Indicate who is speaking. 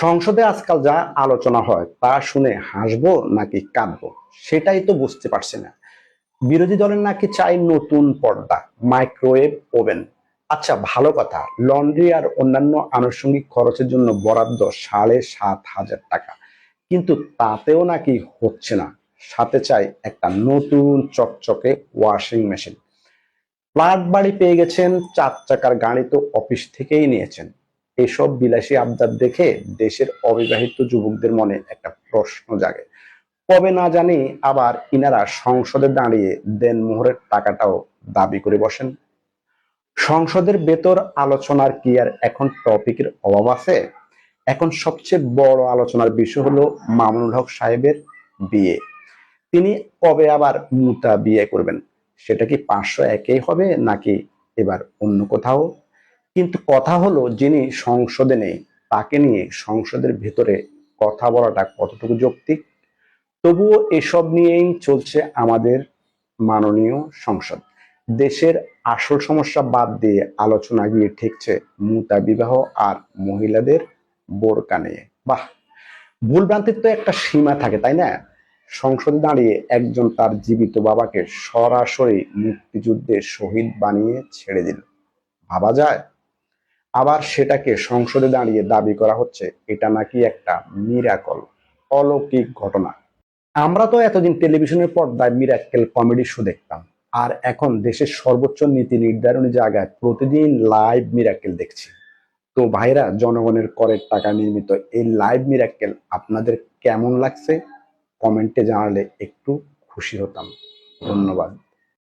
Speaker 1: সংসদে আজকাল যা আলোচনা হয় তা শুনে হাসবো নাকি কাঁদবো সেটাই তো বুঝতে পারছি না। বিরোধী দলের নাকি চাই নতুন পর্দা, মাইক্রোওয়েভ ওভেন। আচ্ছা ভালো কথা, লন্ড্রি আর অন্যান্য আনুষঙ্গিক খরচের জন্য বরাদ্দ 7,500 টাকা, কিন্তু তাতেও নাকি হচ্ছে না। সাথে চাই একটা নতুন চকচকে ওয়াশিং মেশিন। ফ্ল্যাট বাড়ি পেয়ে গেছেন, 4 চাকার গাড়ি তো অফিস থেকেই নিয়েছেন। এসব বিলাসী আবদার দেখে দেশের অবিবাহিত যুবকদের মনে একটা প্রশ্ন জাগে, কবে না জানি আবার ইনারা সংসদে দাঁড়িয়ে দেনমোহরের টাকাটাও দাবি করে বসেন। সংসদের ভেতর আলোচনার কি আর এখন টপিকের অভাব আছে? এখন সবচেয়ে বড় আলোচনার বিষয় হলো মামুনুল হক সাহেবের বিয়ে। তিনি কবে আবার মুতা বিয়ে করবেন? সেটা কি 501-এই হবে নাকি এবার অন্য কোথাও? কিন্তু কথা হলো, যিনি সংসদে নেই তাকে নিয়ে সংসদের ভেতরে কথা বলাটা কতটুকু যৌক্তিক? তবুও এসব নিয়েই চলছে আমাদের মাননীয় সংসদ। দেশের আসল সমস্যা বাদ দিয়ে আলোচনা গিয়ে ঠেকছে মুতা বিবাহ আর মহিলাদের বোরকা নিয়ে। বাহ, ভুলভ্রান্তির তো একটা সীমা থাকে, তাই না? সংসদে দাঁড়িয়ে একজন তার জীবিত বাবাকে সরাসরি মুক্তিযুদ্ধে শহীদ বানিয়ে ছেড়ে দিল, ভাবা যায়? আবার সেটাকে সংসদে দাঁড়িয়ে দাবি করা হচ্ছে এটা নাকি একটা মিরাকল, অলৌকিক ঘটনা। আমরা তো এতদিন টেলিভিশনের পর্দায় মিরাক্কেল কমেডি শো দেখতাম, আর এখন দেশের সর্বোচ্চ নীতি নির্ধারণী জায়গায় প্রতিদিন লাইভ মিরাক্কেল দেখছি। তো ভাইরা, জনগণের করের টাকা নির্মিত এই লাইভ মিরাক্কেল আপনাদের কেমন লাগছে? কমেন্টে জানালে একটু খুশি হতাম। ধন্যবাদ।